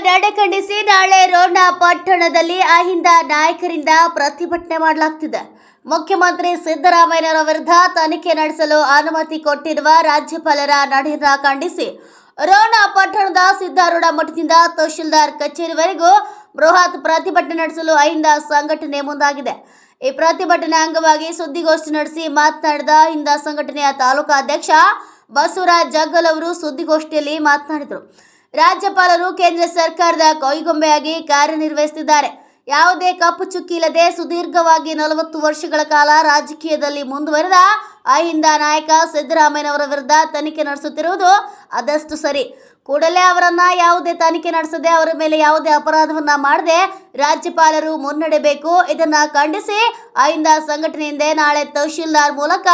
ನಡೆ ಖಂಡಿಸಿ ನಾಳೆ ರೋಣ ಪಟ್ಟಣದಲ್ಲಿ ಅಹಿಂದ ನಾಯಕರಿಂದ ಪ್ರತಿಭಟನೆ ಮಾಡಲಾಗುತ್ತಿದೆ. ಮುಖ್ಯಮಂತ್ರಿ ಸಿದ್ದರಾಮಯ್ಯರ ವಿರುದ್ಧ ತನಿಖೆ ನಡೆಸಲು ಅನುಮತಿ ಕೊಟ್ಟಿರುವ ರಾಜ್ಯಪಾಲರ ನಡೆಯನ್ನು ಖಂಡಿಸಿ ರೋಣ ಪಟ್ಟಣದ ಸಿದ್ದಾರೂಢ ಮಠದಿಂದ ತಹಶೀಲ್ದಾರ್ ಕಚೇರಿವರೆಗೂ ಬೃಹತ್ ಪ್ರತಿಭಟನೆ ನಡೆಸಲು ಅಹಿಂದ ಸಂಘಟನೆ ಮುಂದಾಗಿದೆ. ಈ ಪ್ರತಿಭಟನೆ ಅಂಗವಾಗಿ ಸುದ್ದಿಗೋಷ್ಠಿ ನಡೆಸಿ ಮಾತನಾಡಿದ ಅಹಿಂದ ಸಂಘಟನೆಯ ತಾಲೂಕಾ ಅಧ್ಯಕ್ಷ ಬಸವರಾಜ್ ಜಗ್ಗಲ್ ಅವರು ಸುದ್ದಿಗೋಷ್ಠಿಯಲ್ಲಿ ಮಾತನಾಡಿದರು. ರಾಜ್ಯಪಾಲರು ಕೇಂದ್ರ ಸರ್ಕಾರದ ಕೈಗೊಂಬೆಯಾಗಿ ಕಾರ್ಯನಿರ್ವಹಿಸುತ್ತಿದ್ದಾರೆ. ಯಾವುದೇ ಕಪ್ಪು ಚುಕ್ಕಿ ಇಲ್ಲದೆ ಸುದೀರ್ಘವಾಗಿ 40 ವರ್ಷಗಳ ಕಾಲ ರಾಜಕೀಯದಲ್ಲಿ ಮುಂದುವರೆದ ಅಹಿಂದ ನಾಯಕ ಸಿದ್ದರಾಮಯ್ಯನವರ ವಿರುದ್ಧ ತನಿಖೆ ನಡೆಸುತ್ತಿರುವುದು ಅದಷ್ಟು ಸರಿ. ಕೂಡಲೇ ಅವರನ್ನ ಯಾವುದೇ ತನಿಖೆ ನಡೆಸದೆ ಅವರ ಮೇಲೆ ಯಾವುದೇ ಅಪರಾಧವನ್ನ ಮಾಡದೆ ರಾಜ್ಯಪಾಲರು ಮುನ್ನಡೆಯಬೇಕು. ಇದನ್ನ ಖಂಡಿಸಿ ಅಹಿಂದ ಸಂಘಟನೆಯಿಂದ ನಾಳೆ ತಹಶೀಲ್ದಾರ್ ಮೂಲಕ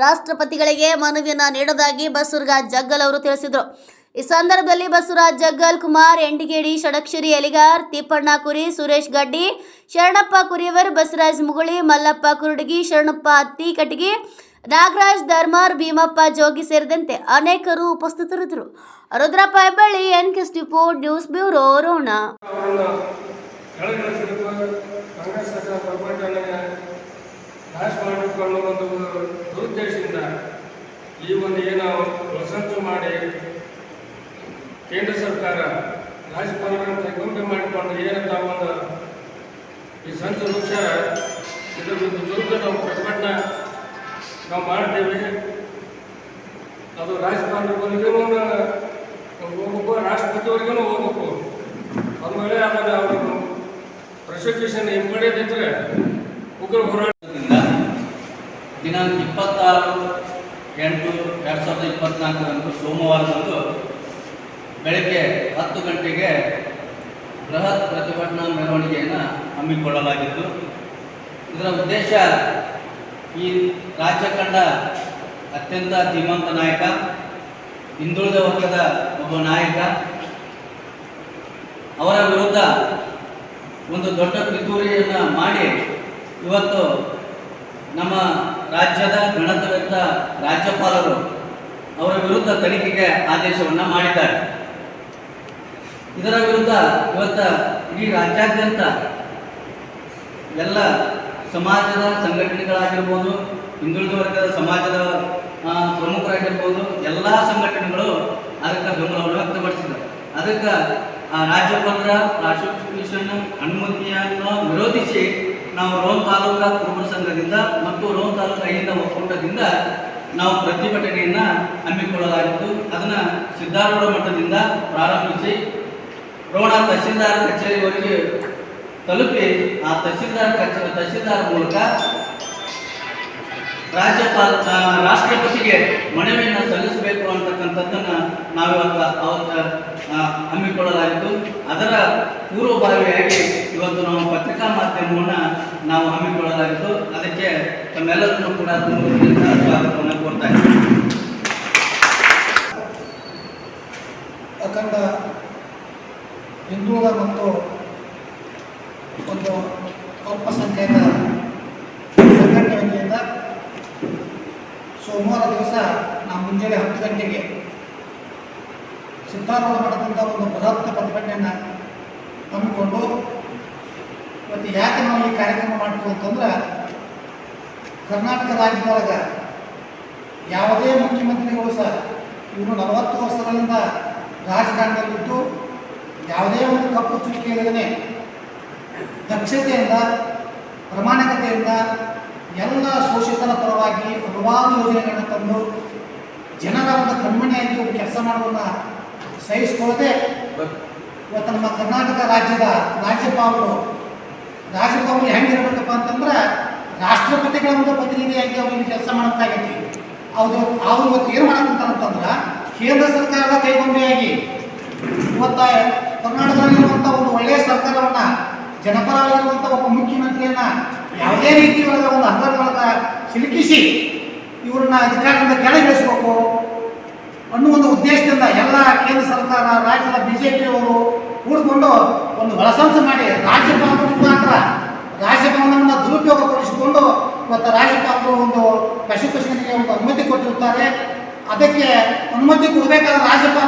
ರಾಷ್ಟ್ರಪತಿಗಳಿಗೆ ಮನವಿಯನ್ನ ನೀಡುವುದಾಗಿ ಬಸವರಾಜ್ ಜಗ್ಗಲ್ ಅವರು ತಿಳಿಸಿದರು. ಈ ಸಂದರ್ಭದಲ್ಲಿ ಬಸವರಾಜ್ ಜಗ್ಗಲ್, ಕುಮಾರ್ ಎಂಡಿಗೇಡಿ, ಷಡಕ್ಷರಿ ಎಲಿಗಾರ್, ತಿಪ್ಪಣ್ಣ ಕುರಿ, ಸುರೇಶ್ ಗಡ್ಡಿ, ಶರಣಪ್ಪ ಕುರಿಯವರ್, ಬಸವರಾಜ್ ಮುಗುಳಿ, ಮಲ್ಲಪ್ಪ ಕುರುಡಗಿ, ಶರಣಪ್ಪ ಹತ್ತಿ ಕಟಗಿ, ನಾಗರಾಜ್ ಧರ್ಮರ್, ಭೀಮಪ್ಪ ಜೋಗಿ ಸೇರಿದಂತೆ ಅನೇಕರು ಉಪಸ್ಥಿತರಿದ್ದರು. Rudrappa Hebballi, NK24 news bureau, Ron. ಈ ಒಂದು ಏನು ವಸಂತು ಮಾಡಿ ಕೇಂದ್ರ ಸರ್ಕಾರ ರಾಜ್ಯಪಾಲರನ್ನು ಕೈಗೊಂಬೆ ಮಾಡಿಕೊಂಡು ಏನಂತ ಒಂದು ಈ ಸಂತ ವೃಕ್ಷ ಇದರ ವಿರುದ್ಧ ನಾವು ಪ್ರತಿಭಟನೆ ನಾವು ಮಾಡ್ತೇವೆ. ಅದು ರಾಜ್ಯಪಾಲರಿಗೂ ಹೋಗ್ಬೇಕು, ರಾಷ್ಟ್ರಪತಿಯವರಿಗೂ ಹೋಗ್ಬೇಕು. ಒಂದು ವೇಳೆ ಅದನ್ನು ಅವರು ಪ್ರಾಸಿಕ್ಯೂಷನ್ ಹಿಂಪಡೆಯದಿದ್ದರೆ ಉಗ್ರ ಹೋರಾಟದಿಂದ ದಿನಾಂಕ 26/8/2024 ಸೋಮವಾರದಂದು ಬೆಳಗ್ಗೆ 10 ಗಂಟೆಗೆ ಬೃಹತ್ ಪ್ರತಿಭಟನಾ ಮೆರವಣಿಗೆಯನ್ನು ಹಮ್ಮಿಕೊಳ್ಳಲಾಗಿದ್ದು, ಇದರ ಉದ್ದೇಶ ಈ ರಾಜ್ಯ ಕಂಡ ಅತ್ಯಂತ ಧೀಮಂತ ನಾಯಕ, ಹಿಂದುಳಿದ ವರ್ಗದ ಒಬ್ಬ ನಾಯಕ, ಅವರ ವಿರುದ್ಧ ಒಂದು ದೊಡ್ಡ ಪಿತೂರಿಯನ್ನು ಮಾಡಿ ಇವತ್ತು ನಮ್ಮ ರಾಜ್ಯದ ಗಣತಂತ್ರ ರಾಜ್ಯಪಾಲರು ಅವರ ವಿರುದ್ಧ ತನಿಖೆಗೆ ಆದೇಶವನ್ನು ಮಾಡಿದ್ದಾರೆ. ಇದರ ವಿರುದ್ಧ ಇವತ್ತು ಇಡೀ ರಾಜ್ಯಾದ್ಯಂತ ಎಲ್ಲ ಸಮಾಜದ ಸಂಘಟನೆಗಳಾಗಿರ್ಬೋದು, ಹಿಂದುಳಿದ ವರ್ಗದ ಸಮಾಜದ ಪ್ರಮುಖರಾಗಿರ್ಬೋದು, ಎಲ್ಲ ಸಂಘಟನೆಗಳು ಅದಕ್ಕೆ ಬೆಂಬಲವನ್ನು ವ್ಯಕ್ತಪಡಿಸಿದ್ದಾರೆ. ಅದಕ್ಕೆ ರಾಜ್ಯಪಾಲರ ಪ್ರಾಸಿಕ್ಯೂಷನ್ ಅನುಮತಿಯನ್ನು ವಿರೋಧಿಸಿ ನಾವು ರೋಣ ತಾಲೂಕಾ ಕುರುಬರ ಸಂಘದಿಂದ ಮತ್ತು ರೋಣ ತಾಲೂಕಾ ಅಹಿಂದ ಒಕ್ಕೂಟದಿಂದ ನಾವು ಪ್ರತಿಭಟನೆಯನ್ನು ಹಮ್ಮಿಕೊಳ್ಳಲಾಗಿತ್ತು. ಅದನ್ನು ಸಿದ್ದಾರೂಢ ಮಠದಿಂದ ಪ್ರಾರಂಭಿಸಿ ರೋಣ ತಹಶೀಲ್ದಾರ್ ಕಚೇರಿವರೆಗೆ ತಲುಪಿ ಆ ತಹಶೀಲ್ದಾರ್ ಮೂಲಕ ರಾಷ್ಟ್ರಪತಿಗೆ ಮನವಿಯನ್ನು ಸಲ್ಲಿಸಬೇಕು ಅಂತಕ್ಕಂಥದ್ದನ್ನು ನಾವಿವತ್ತು ಹಮ್ಮಿಕೊಳ್ಳಲಾಗಿತ್ತು. ಅದರ ಪೂರ್ವಭಾವಿಯಾಗಿ ಇವತ್ತು ನಾವು ಪತ್ರಿಕಾ ಮಾಧ್ಯಮವನ್ನು ನಾವು ಹಮ್ಮಿಕೊಳ್ಳಲಾಗಿತ್ತು. ಅದಕ್ಕೆ ತಮ್ಮೆಲ್ಲರನ್ನು ಕೂಡ ಸ್ವಾಗತವನ್ನು ಕೋರ್ತಾ ಇದ್ದೀವಿ. ಅಖಂಡ ಹಿಂದುಳಿದ ಮತ್ತು ಒಂದು ಅಲ್ಪಸಂಖ್ಯಾತ ಸಂಘಟನೆ ವತಿಯಿಂದ ಸೋಮವಾರ ದಿವಸ ನಾವು ಮುಂಜಾನೆ 10 ಗಂಟೆಗೆ ಸಿದ್ದಾರೂಢ ಮಠದಿಂದ ಒಂದು ಬೃಹತ್ ಪ್ರತಿಭಟನೆಯನ್ನು ಹಮ್ಮಿಕೊಂಡು ಇವತ್ತು ಯಾಕೆ ನಾವು ಈ ಕಾರ್ಯಕ್ರಮ ಮಾಡ್ತೀವಿ ಅಂತಂದ್ರೆ, ಕರ್ನಾಟಕ ರಾಜ್ಯದೊಳಗೆ ಯಾವುದೇ ಮುಖ್ಯಮಂತ್ರಿಗಳು ಸಹ ಇವರು 40 ವರ್ಷಗಳಿಂದ ರಾಜಕಾರಣದಲ್ಲಿದ್ದು ಯಾವುದೇ ಒಂದು ಕಪ್ಪು ಚುಕ್ಕಿ ಇಲ್ಲದೇ ದಕ್ಷತೆಯಿಂದ ಪ್ರಾಮಾಣಿಕತೆಯಿಂದ ಎಲ್ಲ ಶೋಷಿತರ ಪರವಾಗಿ ಹಲವಾರು ಯೋಜನೆಗಳನ್ನು ತಂದು ಜನರ ಒಂದು ಕಣ್ಮಣಿಯಾಗಿ ಒಂದು ಕೆಲಸ ಮಾಡೋದನ್ನು ಸಹಿಸಿಕೊಳ್ಳದೆ ಇವತ್ತು ನಮ್ಮ ಕರ್ನಾಟಕ ರಾಜ್ಯದ ರಾಜ್ಯಪಾಲರು ಹೆಂಗಿರಬೇಕಪ್ಪ ಅಂತಂದ್ರೆ ರಾಷ್ಟ್ರಪತಿಗಳ ಒಂದು ಪ್ರತಿನಿಧಿಯಾಗಿ ಅವ್ರಿಗೆ ಕೆಲಸ ಮಾಡೋಕ್ಕಾಗೈತಿ. ಅವರು ಇವತ್ತು ಏನು ಮಾಡಕ್ಕಂತಾರಂತಂದ್ರೆ ಕೇಂದ್ರ ಸರ್ಕಾರದ ಕೈಗೊಂಬೆಯಾಗಿ ಇವತ್ತ ಕರ್ನಾಟಕದಲ್ಲಿರುವಂಥ ಒಂದು ಒಳ್ಳೆಯ ಸರ್ಕಾರವನ್ನು, ಜನಪರವಾಗಿರುವಂಥ ಒಬ್ಬ ಮುಖ್ಯಮಂತ್ರಿಯನ್ನ ಯಾವುದೇ ರೀತಿಯೊಳಗೆ ಒಂದು ಹಗರಣೊಳಗೆ ಸಿಲುಕಿಸಿ ಇವ್ರನ್ನ ಅಧಿಕಾರದಿಂದ ಕೆಳಗಿಳಿಸಬೇಕು ಅನ್ನೋ ಒಂದು ಉದ್ದೇಶದಿಂದ ಎಲ್ಲ ಕೇಂದ್ರ ಸರ್ಕಾರ, ರಾಜ್ಯದ BJPಯವರು ಕೂಡಿಕೊಂಡು ಒಂದು ಒಳಸಂಚು ಮಾಡಿ ರಾಜ್ಯಪಾಲರ ಮುಖಾಂತರ ರಾಜಭವನವನ್ನು ದುರುಪಯೋಗಪಡಿಸಿಕೊಂಡು ಇವತ್ತು ರಾಜ್ಯಪಾಲರು ಒಂದು ಪ್ರಾಸಿಕ್ಯೂಷನ್ಗೆ ಒಂದು ಅನುಮತಿ ಕೊಟ್ಟಿರುತ್ತಾರೆ. ಅದಕ್ಕೆ ಅನುಮತಿ ಕೊಡಬೇಕಾದ ರಾಜ್ಯಪಾಲ